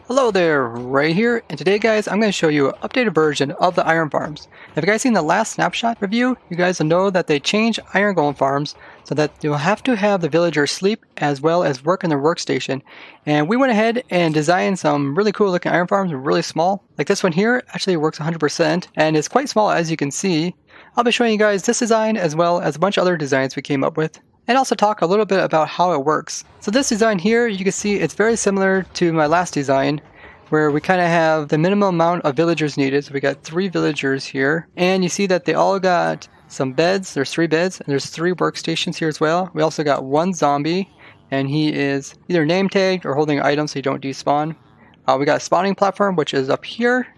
Hello there, Ray here, and today guys I'm going to show you an updated version of the iron farms. If you guys seen the last snapshot review, you guys will know that they changed iron golem farms so that you'll have to have the villagers sleep as well as work in their workstation. And we went ahead and designed some really cool looking iron farms, really small. Like this one here actually works 100% and it's quite small as you can see. I'll be showing you guys this design as well as a bunch of other designs we came up with, and also talk a little bit about how it works. So this design here, you can see it's very similar to my last design where we kind of have the minimum amount of villagers needed. So we got 3 villagers here, and you see that they all got some beds. There's 3 beds and there's 3 workstations here as well. We also got 1 zombie, and he is either name tagged or holding items so you don't despawn. We got a spawning platform which is up here.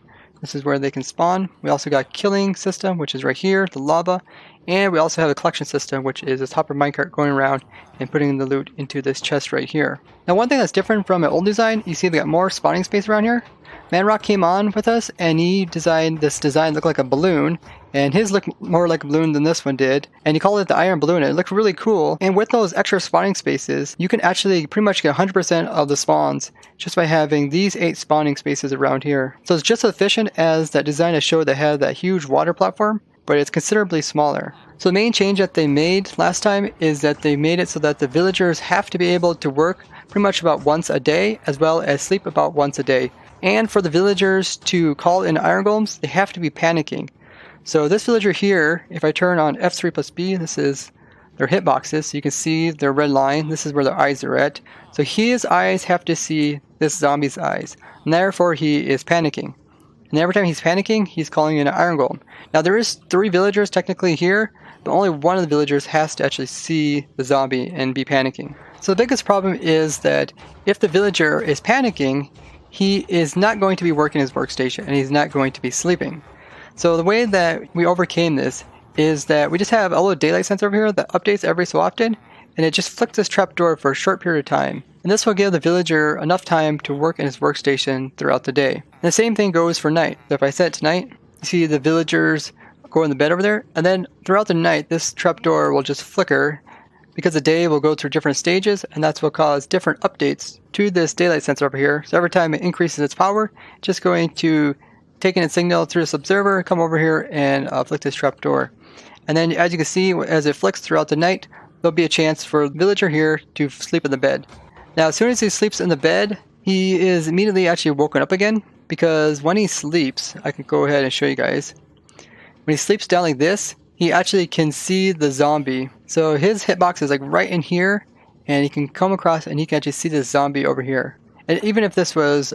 This is where they can spawn. We also got killing system, which is right here, the lava. And we also have a collection system, which is this hopper minecart going around and putting the loot into this chest right here. Now one thing that's different from an old design, you see they got more spawning space around here. Manrock came on with us and he designed this design look like a balloon, and his looked more like a balloon than this one did, and he called it the iron balloon. It looked really cool, and with those extra spawning spaces you can actually pretty much get 100% of the spawns just by having these 8 spawning spaces around here. So it's just as efficient as that design I showed that had that huge water platform, but it's considerably smaller. So the main change that they made last time is that they made it so that the villagers have to be able to work pretty much about once a day as well as sleep about once a day. And for the villagers to call in iron golems, they have to be panicking. So this villager here, if I turn on F3 plus B, this is their hitboxes, so you can see their red line. This is where their eyes are at. So his eyes have to see this zombie's eyes, and therefore he is panicking. And every time he's panicking, he's calling in an iron golem. Now there is 3 villagers technically here, but only one of the villagers has to actually see the zombie and be panicking. So the biggest problem is that if the villager is panicking, he is not going to be working his workstation and he's not going to be sleeping. So the way that we overcame this is that we just have a little daylight sensor over here that updates every so often, and it just flicks this trapdoor for a short period of time. And this will give the villager enough time to work in his workstation throughout the day. And the same thing goes for night. So if I set it to night, you see the villagers go in the bed over there, and then throughout the night this trapdoor will just flicker because the day will go through different stages, and that's what cause different updates to this daylight sensor over here. So every time it increases its power, it's just going to take in its signal through this observer, come over here and flick this trapdoor. And then as you can see, as it flicks throughout the night, there'll be a chance for the villager here to sleep in the bed. Now as soon as he sleeps in the bed, he is immediately actually woken up again, because when he sleeps, I can go ahead and show you guys. When he sleeps down like this, he actually can see the zombie. So his hitbox is like right in here, and he can come across and he can actually see the zombie over here. And even if this was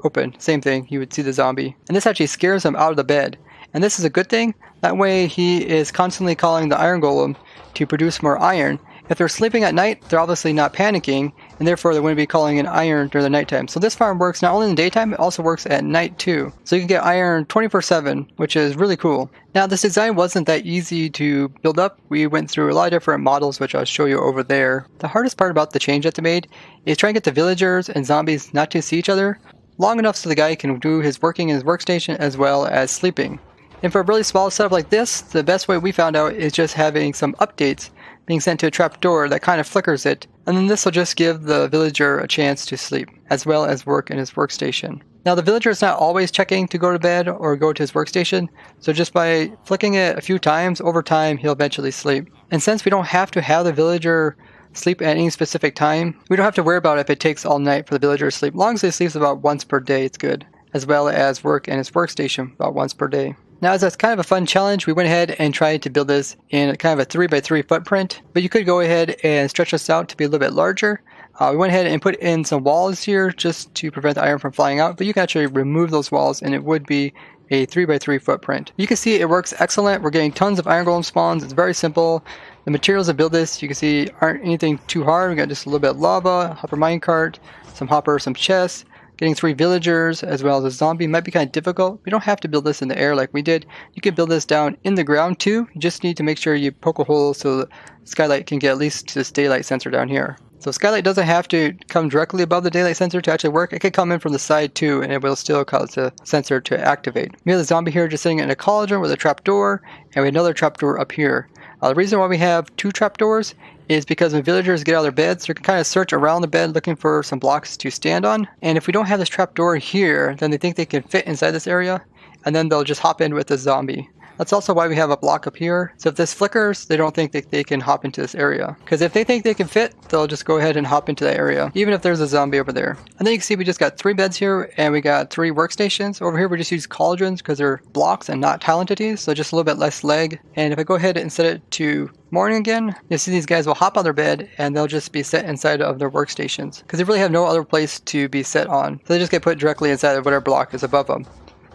open, same thing, he would see the zombie. And this actually scares him out of the bed. And this is a good thing. That way he is constantly calling the iron golem to produce more iron. If they're sleeping at night, they're obviously not panicking, and therefore they wouldn't be calling in iron during the nighttime. So this farm works not only in the daytime, it also works at night too. So you can get iron 24/7, which is really cool. Now this design wasn't that easy to build up. We went through a lot of different models, which I'll show you over there. The hardest part about the change that they made is trying to get the villagers and zombies not to see each other long enough so the guy can do his working in his workstation as well as sleeping. And for a really small setup like this, the best way we found out is just having some updates being sent to a trapdoor that kind of flickers it, and then this will just give the villager a chance to sleep as well as work in his workstation. Now the villager is not always checking to go to bed or go to his workstation, so just by flicking it a few times over time he'll eventually sleep. And since we don't have to have the villager sleep at any specific time, we don't have to worry about if it takes all night for the villager to sleep. As long as he sleeps about once per day, it's good, as well as work in his workstation about once per day. Now as that's kind of a fun challenge, we went ahead and tried to build this in kind of a 3x3 footprint, but you could go ahead and stretch this out to be a little bit larger. We went ahead and put in some walls here just to prevent the iron from flying out, but you can actually remove those walls and it would be a 3x3 footprint. You can see it works excellent. We're getting tons of iron golem spawns. It's very simple. The materials that build this, you can see, aren't anything too hard. We got just a little bit of lava, hopper minecart, some hopper, some chests. Getting 3 villagers as well as a zombie might be kind of difficult. We don't have to build this in the air like we did. You can build this down in the ground too. You just need to make sure you poke a hole so the skylight can get at least to this daylight sensor down here. So skylight doesn't have to come directly above the daylight sensor to actually work. It could come in from the side too, and it will still cause the sensor to activate. We have the zombie here just sitting in a cauldron with a trapdoor, and we have another trapdoor up here. The reason why we have 2 trapdoors is because when villagers get out of their beds, they can kind of search around the bed looking for some blocks to stand on. And if we don't have this trapdoor here, then they think they can fit inside this area, and then they'll just hop in with the zombie. That's also why we have a block up here. So if this flickers, they don't think that they can hop into this area. Because if they think they can fit, they'll just go ahead and hop into that area, even if there's a zombie over there. And then you can see we just got 3 beds here, and we got 3 workstations. Over here we just use cauldrons because they're blocks and not tile entities, so just a little bit less leg. And if I go ahead and set it to morning again, you'll see these guys will hop out of their bed and they'll just be set inside of their workstations because they really have no other place to be set on. So they just get put directly inside of whatever block is above them.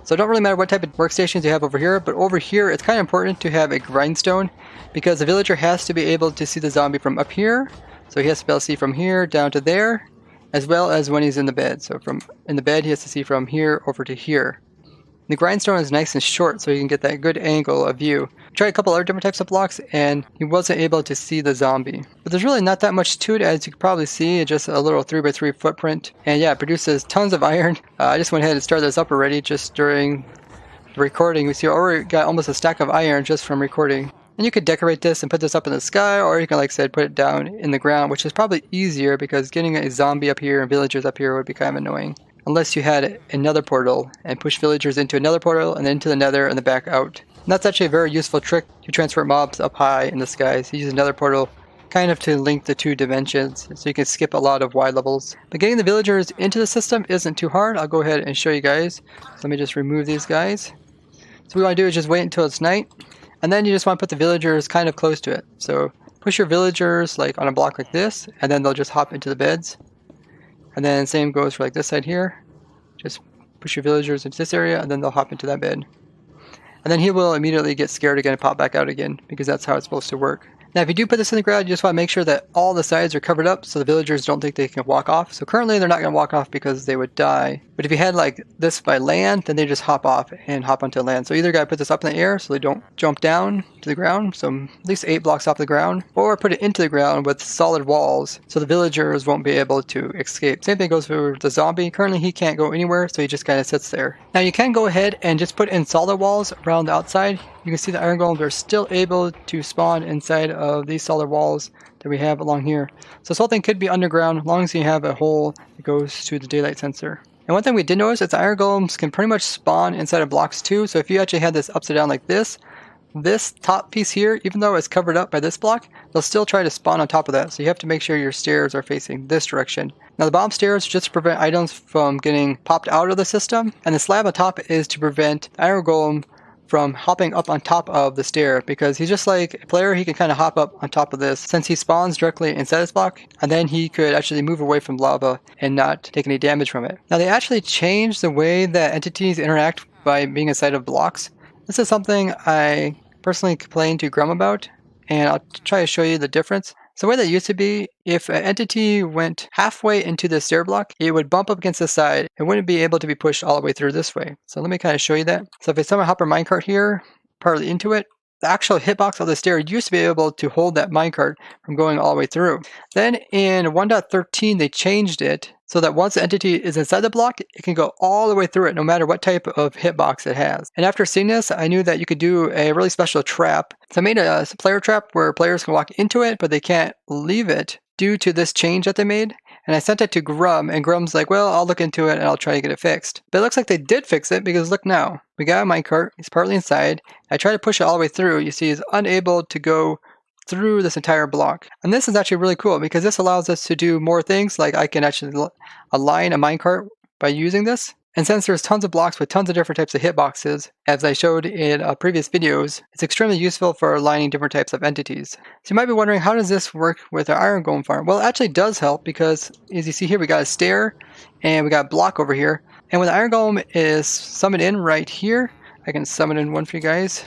So it don't really matter what type of workstations you have over here, but over here it's kind of important to have a grindstone because the villager has to be able to see the zombie from up here. So he has to be able to see from here down to there, as well as when he's in the bed. So from in the bed he has to see from here over to here. The grindstone is nice and short, so you can get that good angle of view. Tried a couple other different types of blocks, and he wasn't able to see the zombie. But there's really not that much to it, as you can probably see. It's just a little 3x3 footprint. And yeah, it produces tons of iron. I just went ahead and started this up already just during the recording. We see already got almost a stack of iron just from recording. And you could decorate this and put this up in the sky, or you can, like I said, put it down in the ground, which is probably easier because getting a zombie up here and villagers up here would be kind of annoying. Unless you had another portal and push villagers into another portal and then into the nether and then back out. And that's actually a very useful trick to transfer mobs up high in the sky. So you use another portal kind of to link the 2 dimensions so you can skip a lot of wide levels. But getting the villagers into the system isn't too hard. I'll go ahead and show you guys. So let me just remove these guys. So what we want to do is just wait until it's night, and then you just want to put the villagers kind of close to it. So push your villagers like on a block like this, and then they'll just hop into the beds. And then same goes for like this side here. Just push your villagers into this area and then they'll hop into that bed. And then he will immediately get scared again and pop back out again because that's how it's supposed to work. Now if you do put this in the ground, you just want to make sure that all the sides are covered up so the villagers don't think they can walk off. So currently they're not going to walk off because they would die. But if you had like this by land, then they just hop off and hop onto land. So either got to put this up in the air so they don't jump down to the ground, so at least 8 blocks off the ground, or put it into the ground with solid walls so the villagers won't be able to escape. Same thing goes for the zombie. Currently he can't go anywhere, so he just kind of sits there. Now you can go ahead and just put in solid walls around the outside. You can see the iron golems are still able to spawn inside of these solid walls that we have along here. So this whole thing could be underground as long as you have a hole that goes to the daylight sensor. And one thing we did notice is iron golems can pretty much spawn inside of blocks too. So if you actually had this upside down like this top piece here, even though it's covered up by this block, they'll still try to spawn on top of that. So you have to make sure your stairs are facing this direction. Now the bottom stairs just to prevent items from getting popped out of the system, and the slab on top is to prevent the iron golem from hopping up on top of the stair, because he's just like a player. He can kind of hop up on top of this since he spawns directly inside this block, and then he could actually move away from lava and not take any damage from it. Now they actually changed the way that entities interact by being inside of blocks. This is something I personally complained to Grum about, and I'll try to show you the difference. So the way that used to be, if an entity went halfway into the stair block, it would bump up against the side. It wouldn't be able to be pushed all the way through this way. So let me kind of show you that. So if I somehow hop a minecart here, partly into it, the actual hitbox of the stair used to be able to hold that minecart from going all the way through. Then in 1.13 they changed it so that once the entity is inside the block, it can go all the way through it no matter what type of hitbox it has. And after seeing this, I knew that you could do a really special trap. So I made a player trap where players can walk into it, but they can't leave it due to this change that they made. And I sent it to Grum, and Grum's like, well, I'll look into it and I'll try to get it fixed. But it looks like they did fix it, because look now. We got a minecart, he's partly inside. I try to push it all the way through. You see he's unable to go through this entire block. And this is actually really cool because this allows us to do more things, like I can actually align a minecart by using this. And since there's tons of blocks with tons of different types of hitboxes, as I showed in previous videos, it's extremely useful for aligning different types of entities. So you might be wondering, how does this work with our iron golem farm? Well, it actually does help, because as you see here, we got a stair and we got a block over here. And when the iron golem is summoned in right here, I can summon in one for you guys.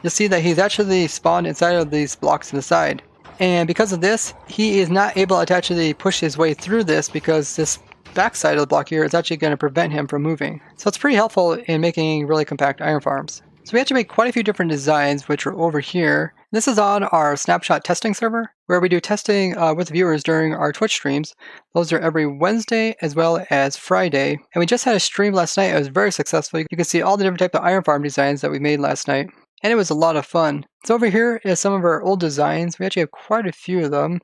You'll see that he's actually spawned inside of these blocks in the side. And because of this, he is not able to actually push his way through this, because this backside of the block here is actually going to prevent him from moving. So it's pretty helpful in making really compact iron farms. So we actually made quite a few different designs, which are over here. This is on our snapshot testing server, where we do testing with viewers during our Twitch streams. Those are every Wednesday as well as Friday. And we just had a stream last night. It was very successful. You can see all the different types of iron farm designs that we made last night. and it was a lot of fun. So over here is some of our old designs. We actually have quite a few of them.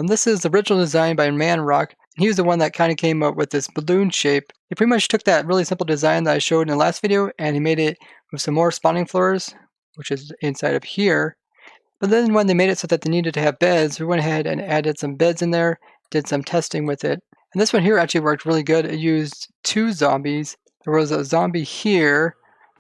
This is the original design by Manrock. He was the one that kind of came up with this balloon shape. He pretty much took that really simple design that I showed in the last video and he made it with some more spawning floors, which is inside of here. But then when they made it so that they needed to have beds, we went ahead and added some beds in there, did some testing with it. And this one here actually worked really good. It used 2 zombies. There was a zombie here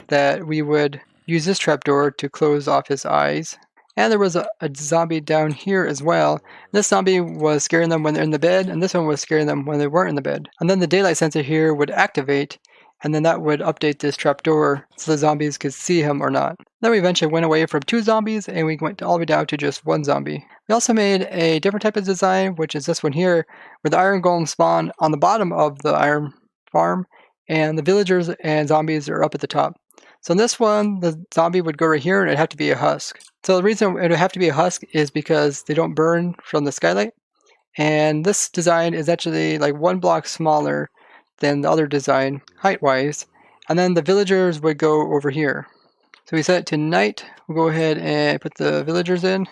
that we would use this trapdoor to close off his eyes. And there was a zombie down here as well. This zombie was scaring them when they're in the bed, and this one was scaring them when they weren't in the bed. And then the daylight sensor here would activate, and then that would update this trapdoor so the zombies could see him or not. Then we eventually went away from 2 zombies, and we went all the way down to just 1 zombie. We also made a different type of design, which is this one here, where the iron golem spawn on the bottom of the iron farm, and the villagers and zombies are up at the top. So in this one, the zombie would go right here and it'd have to be a husk. So the reason it would have to be a husk is because they don't burn from the skylight. And this design is actually like 1 block smaller than the other design, height-wise. And then the villagers would go over here. So we set it to night. We'll go ahead and put the villagers in.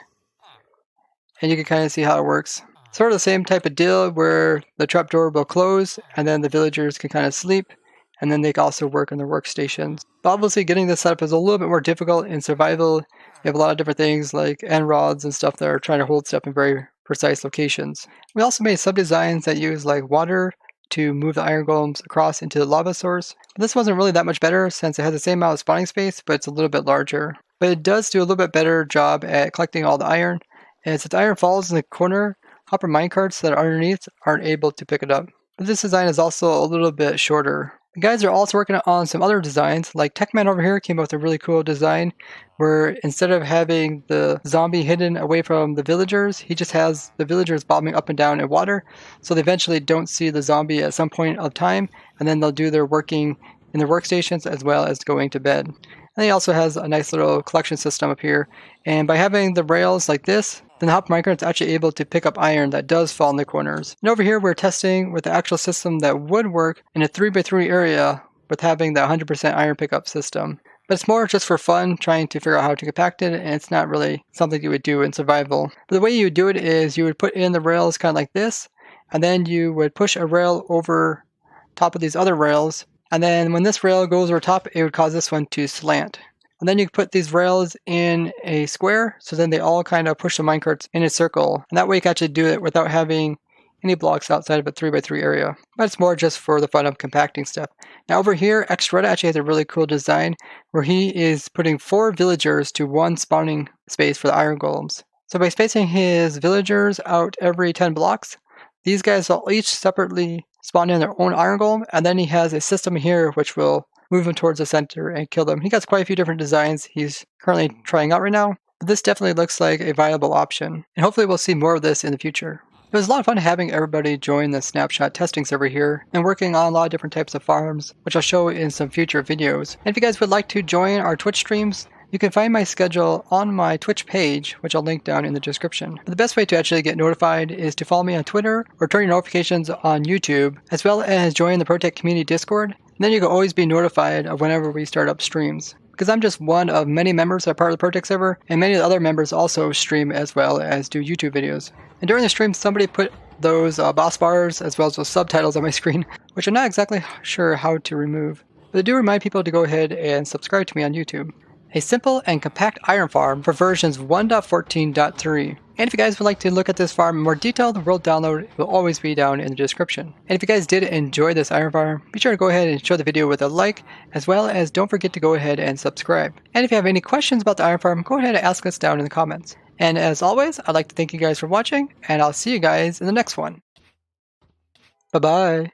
And you can kind of see how it works. Sort of the same type of deal where the trapdoor will close and then the villagers can kind of sleep. And then they can also work on their workstations. But obviously getting this set up is a little bit more difficult in survival. You have a lot of different things like end rods and stuff that are trying to hold stuff in very precise locations. We also made sub-designs that use like water to move the iron golems across into the lava source. But this wasn't really that much better since it has the same amount of spawning space, but it's a little bit larger. But it does do a little bit better job at collecting all the iron. And since iron falls in the corner, hopper minecarts that are underneath aren't able to pick it up. But this design is also a little bit shorter. The guys are also working on some other designs, like Techman over here came up with a really cool design where instead of having the zombie hidden away from the villagers, he just has the villagers bobbing up and down in water, so they eventually don't see the zombie at some point of time, and then they'll do their working in their workstations as well as going to bed. And he also has a nice little collection system up here, and by having the rails like this, then the hopper minecart is actually able to pick up iron that does fall in the corners. And over here we're testing with the actual system that would work in a 3x3 area with having the 100% iron pickup system. But it's more just for fun, trying to figure out how to compact it, and it's not really something you would do in survival. But the way you would do it is you would put in the rails kind of like this, and then you would push a rail over top of these other rails, and then when this rail goes over top, it would cause this one to slant. And then you put these rails in a square, so then they all kind of push the minecarts in a circle. And that way you can actually do it without having any blocks outside of a 3x3 area. But it's more just for the fun of compacting stuff. Now over here, Xreda actually has a really cool design where he is putting 4 villagers to 1 spawning space for the iron golems. So by spacing his villagers out every 10 blocks, these guys will each separately spawn in their own iron golem, and then he has a system here which will move them towards the center and kill them. He got quite a few different designs he's currently trying out right now, but this definitely looks like a viable option, and hopefully we'll see more of this in the future. It was a lot of fun having everybody join the snapshot testing server here and working on a lot of different types of farms, which I'll show in some future videos. And if you guys would like to join our Twitch streams, you can find my schedule on my Twitch page, which I'll link down in the description. But the best way to actually get notified is to follow me on Twitter or turn your notifications on YouTube, as well as join the ProtoTech community Discord. And then you can always be notified of whenever we start up streams. Because I'm just one of many members that are part of the ProtoTech server, and many of the other members also stream as well as do YouTube videos. And during the stream, somebody put those boss bars as well as those subtitles on my screen, which I'm not exactly sure how to remove. But I do remind people to go ahead and subscribe to me on YouTube. A simple and compact iron farm for versions 1.14.3. And if you guys would like to look at this farm in more detail, the world download will always be down in the description. And if you guys did enjoy this iron farm, be sure to go ahead and show the video with a like, as well as don't forget to go ahead and subscribe. And if you have any questions about the iron farm, go ahead and ask us down in the comments. And as always, I'd like to thank you guys for watching, and I'll see you guys in the next one. Bye-bye.